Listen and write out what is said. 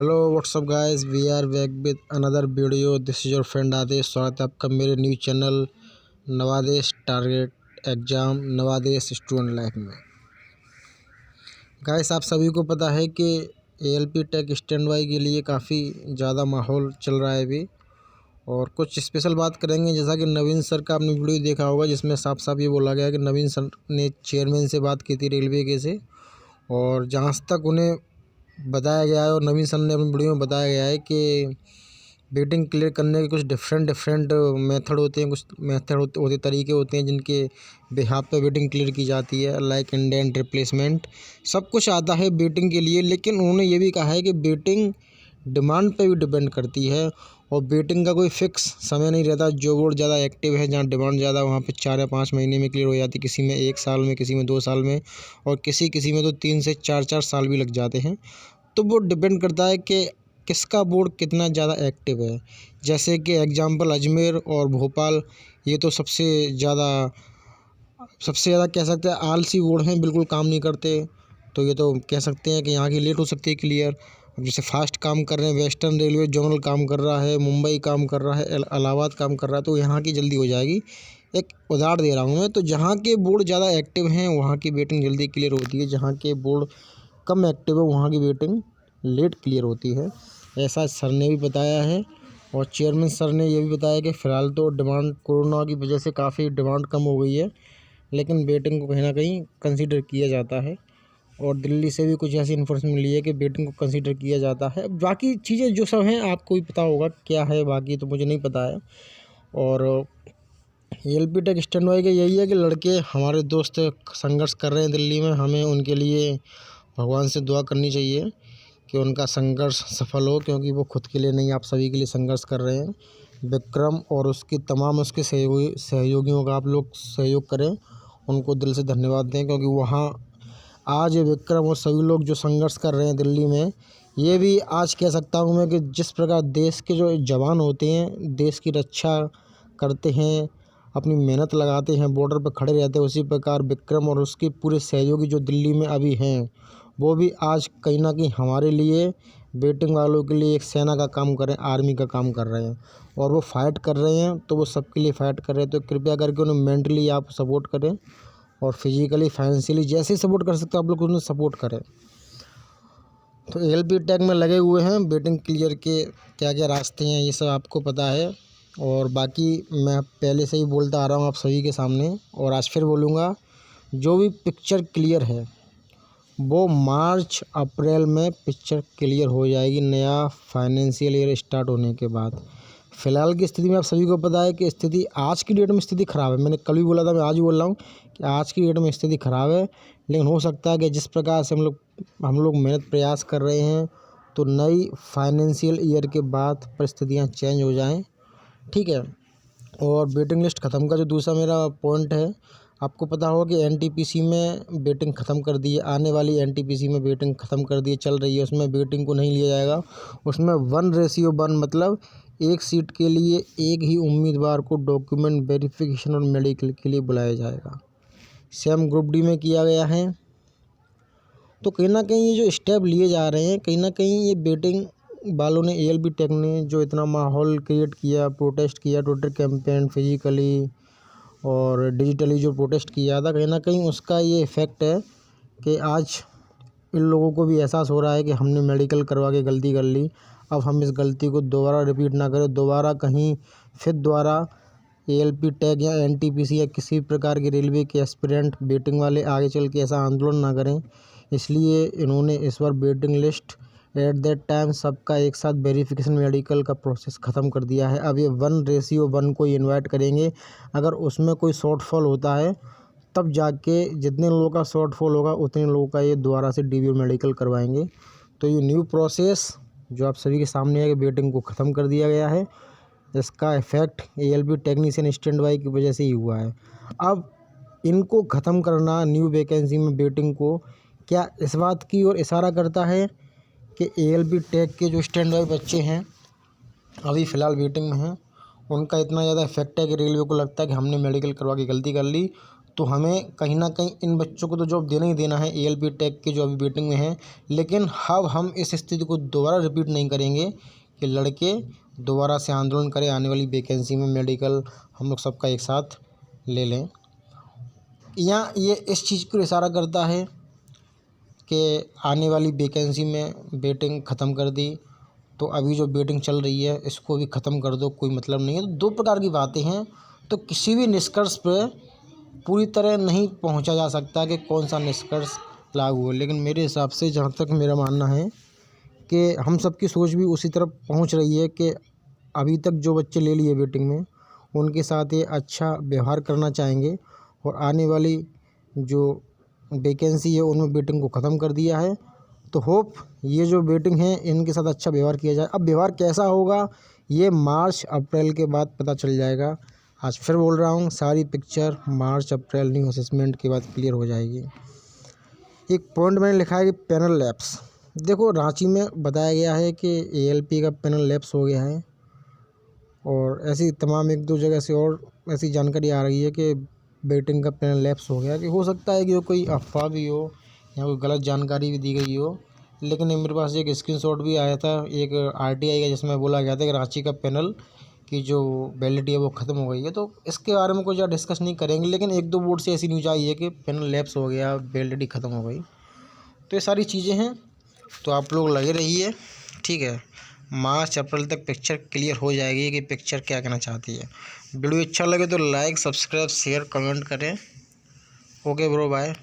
Hello what's up guys, we are back with another video. This is your friend Adesh. स्वागत है आपका मेरे news channel Navadesh target exam Navadesh student life में। Guys, आप सभी को पता है कि एएलपी टेक स्टैंड बाई के लिए काफ़ी ज़्यादा माहौल चल रहा है अभी, और कुछ स्पेशल बात करेंगे। जैसा कि नवीन सर का आपने वीडियो देखा होगा, जिसमें साफ साफ ये बोला गया कि नवीन सर ने चेयरमैन से बात की थी रेलवे के से, और जहाँ तक उन्हें बताया गया है और नवीन सर ने अपनी वीडियो में बताया गया है कि वेटिंग क्लियर करने के कुछ डिफरेंट मेथड होते हैं, कुछ मेथड होते तरीके होते हैं जिनके बिहाफ पे वेटिंग क्लियर की जाती है, लाइक इंडेंट रिप्लेसमेंट। सब कुछ आता है वेटिंग के लिए, लेकिन उन्होंने ये भी कहा है कि वेटिंग डिमांड पे भी डिपेंड करती है, और वेटिंग का कोई फिक्स समय नहीं रहता। जो बोर्ड ज़्यादा एक्टिव है, जहाँ डिमांड ज़्यादा, वहाँ पे 4 या 5 महीने में क्लियर हो जाती है, किसी में 1 साल में, किसी में 2 साल में, और किसी में तो 3 से 4 साल भी लग जाते हैं। तो वो डिपेंड करता है कि किसका बोर्ड कितना ज़्यादा एक्टिव है। जैसे कि एग्जांपल अजमेर और भोपाल, ये तो सबसे ज़्यादा कह सकते हैं आलसी बोर्ड हैं, बिल्कुल काम नहीं करते। तो ये तो कह सकते हैं कि यहाँ की लेट हो सकती है क्लियर। अब जैसे फास्ट काम कर रहे हैं, वेस्टर्न रेलवे जोनल काम कर रहा है, मुंबई काम कर रहा है, इलाहाबाद काम कर रहा है, तो यहाँ की जल्दी हो जाएगी। एक उदाहरण दे रहा हूँ मैं। तो जहाँ के बोर्ड ज़्यादा एक्टिव हैं वहाँ की वेटिंग जल्दी क्लियर होती है, जहाँ के बोर्ड कम एक्टिव है वहाँ की वेटिंग लेट क्लियर होती है। ऐसा सर ने भी बताया है, और चेयरमैन सर ने ये भी बताया कि फ़िलहाल तो डिमांड कोरोना की वजह से काफ़ी डिमांड कम हो गई है, लेकिन वेटिंग को कहीं ना कहीं कंसीडर किया जाता है। और दिल्ली से भी कुछ ऐसी इन्फॉर्मेशन मिली है कि वेटिंग को कंसीडर किया जाता है। बाकी चीज़ें जो सब हैं आपको भी पता होगा क्या है, बाकी तो मुझे नहीं पता है। और एएलपी टेक स्टैंड बाई का यही है कि लड़के हमारे दोस्त संघर्ष कर रहे हैं दिल्ली में, हमें उनके लिए भगवान से दुआ करनी चाहिए कि उनका संघर्ष सफल हो, क्योंकि वो खुद के लिए नहीं, आप सभी के लिए संघर्ष कर रहे हैं। विक्रम और उसकी तमाम उसके सहयोगियों का आप लोग सहयोग करें, उनको दिल से धन्यवाद दें, क्योंकि वहाँ आज ये विक्रम और सभी लोग जो संघर्ष कर रहे हैं दिल्ली में, ये भी आज कह सकता हूँ मैं कि जिस प्रकार देश के जो जवान होते हैं, देश की रक्षा करते हैं, अपनी मेहनत लगाते हैं, बॉर्डर पर खड़े रहते हैं, उसी प्रकार विक्रम और उसके पूरे सहयोगी जो दिल्ली में अभी हैं, वो भी आज कहीं ना कहीं हमारे लिए, वेटिंग वालों के लिए एक सेना का काम कर रहे हैं, आर्मी का काम कर रहे हैं। और वो फाइट कर रहे हैं, तो वो सबके लिए फाइट कर रहे हैं। तो कृपया करके उन्हें मेंटली आप सपोर्ट करें, और फिजिकली फाइनेंशियली जैसे ही सपोर्ट कर सकते हो आप लोग उन्हें सपोर्ट करें। तो एएलपी टेक में लगे हुए हैं, वेटिंग क्लियर के क्या क्या रास्ते हैं ये सब आपको पता है। और बाकी मैं पहले से ही बोलता आ रहा हूँ आप सभी के सामने, और आज फिर बोलूँगा, जो भी पिक्चर क्लियर है वो मार्च अप्रैल में पिक्चर क्लियर हो जाएगी, नया फाइनेंशियल ईयर स्टार्ट होने के बाद। फ़िलहाल की स्थिति में आप सभी को पता है कि स्थिति आज की डेट में स्थिति ख़राब है। मैंने कल भी बोला था, मैं आज भी बोल रहा हूँ कि आज की डेट में स्थिति ख़राब है। लेकिन हो सकता है कि जिस प्रकार से हम लोग मेहनत प्रयास कर रहे हैं, तो नई फाइनेंशियल ईयर के बाद परिस्थितियाँ चेंज हो जाएँ, ठीक है। और वेटिंग लिस्ट ख़त्म का जो दूसरा मेरा पॉइंट है, आपको पता होगा कि एनटीपीसी में वेटिंग ख़त्म कर दी है। आने वाली एनटीपीसी में वेटिंग ख़त्म कर दी है, चल रही है, उसमें वेटिंग को नहीं लिया जाएगा। उसमें 1:1 मतलब एक सीट के लिए एक ही उम्मीदवार को डॉक्यूमेंट वेरिफिकेशन और मेडिकल के लिए बुलाया जाएगा। सेम ग्रुप डी में किया गया है। तो कहीं ना कहीं ये जो स्टेप लिए जा रहे हैं, कहीं ना कहीं ये वेटिंग वालों ने, एएलपी टेक ने जो इतना माहौल क्रिएट किया, प्रोटेस्ट किया, ट्विटर कैंपेन, फिजिकली और डिजिटली जो प्रोटेस्ट किया था, कहीं ना कहीं उसका ये इफ़ेक्ट है कि आज इन लोगों को भी एहसास हो रहा है कि हमने मेडिकल करवा के गलती कर ली। अब हम इस गलती को दोबारा रिपीट ना करें, दोबारा कहीं फिर दोबारा एएलपी टेक या एनटीपीसी या किसी प्रकार के रेलवे के एस्पिरेंट वेटिंग वाले आगे चल के ऐसा आंदोलन ना करें। इसलिए इन्होंने इस बार waiting list at that time सबका एक साथ वेरिफिकेशन मेडिकल का प्रोसेस ख़त्म कर दिया है। अब ये 1:1 को इन्वाइट करेंगे। अगर उसमें कोई शॉर्टफॉल होता है, तब जाके जितने लोगों का शॉर्टफॉल होगा उतने लोगों का ये दोबारा से डीबी मेडिकल करवाएंगे। तो ये न्यू प्रोसेस जो आप सभी के सामने है कि वेटिंग को ख़त्म कर दिया गया है, इसका effect ALP technician stand by की वजह से ही हुआ है। अब इनको ख़त्म करना, न्यू वैकेंसी में वेटिंग को, क्या इस बात की ओर इशारा करता है कि एएलपी टेक के जो स्टैंड बाई बच्चे हैं अभी फ़िलहाल वेटिंग में हैं, उनका इतना ज़्यादा इफेक्ट है कि रेलवे को लगता है कि हमने मेडिकल करवा के गलती कर ली, तो हमें कहीं ना कहीं इन बच्चों को तो जॉब देना ही देना है ALP टेक के जो अभी वेटिंग में हैं। लेकिन अब हम इस स्थिति को दोबारा रिपीट नहीं करेंगे कि लड़के दोबारा से आंदोलन करें आने वाली वैकेंसी में। मेडिकल हम लोग सबका एक साथ ले लें। यहाँ ये इस चीज़ को इशारा करता है कि आने वाली वैकेंसी में वेटिंग ख़त्म कर दी, तो अभी जो वेटिंग चल रही है इसको भी ख़त्म कर दो, कोई मतलब नहीं है। तो दो प्रकार की बातें हैं, तो किसी भी निष्कर्ष पर पूरी तरह नहीं पहुंचा जा सकता कि कौन सा निष्कर्ष लागू हो। लेकिन मेरे हिसाब से जहाँ तक मेरा मानना है कि हम सबकी सोच भी उसी तरफ पहुंच रही है कि अभी तक जो बच्चे ले लिए वेटिंग में उनके साथ ये अच्छा व्यवहार करना चाहेंगे और आने वाली जो वैकेंसी है उनमें वेटिंग को ख़त्म कर दिया है। तो होप ये जो वेटिंग है इनके साथ अच्छा व्यवहार किया जाए। अब व्यवहार कैसा होगा ये मार्च अप्रैल के बाद पता चल जाएगा। आज फिर बोल रहा हूँ, सारी पिक्चर मार्च अप्रैल न्यू असेसमेंट के बाद क्लियर हो जाएगी। एक पॉइंट मैंने लिखा है कि पैनल लैप्स। देखो रांची में बताया गया है कि ALP का पैनल लैप्स हो गया है और ऐसी तमाम एक दो जगह से और ऐसी जानकारी आ रही है कि वेटिंग का पैनल लैप्स हो गया। कि हो सकता है कि वो कोई अफवाह भी हो या कोई गलत जानकारी भी दी गई हो। लेकिन मेरे पास एक स्क्रीनशॉट भी आया था एक RTI का, जिसमें बोला गया था कि रांची का पैनल की जो वैलिडिटी है वो ख़त्म हो गई है। तो इसके बारे में कुछ ज़्यादा डिस्कस नहीं करेंगे, लेकिन एक दो बोर्ड से ऐसी न्यूज़ आई है कि पैनल लैप्स हो गया, वैलिडिटी ख़त्म हो गई। तो ये सारी चीज़ें हैं, तो आप लोग लगे रहिए, ठीक है। मार्च अप्रैल तक पिक्चर क्लियर हो जाएगी कि पिक्चर क्या कहना चाहती है। वीडियो अच्छा लगे तो लाइक, सब्सक्राइब, शेयर, कमेंट करें। Okay bro, bye.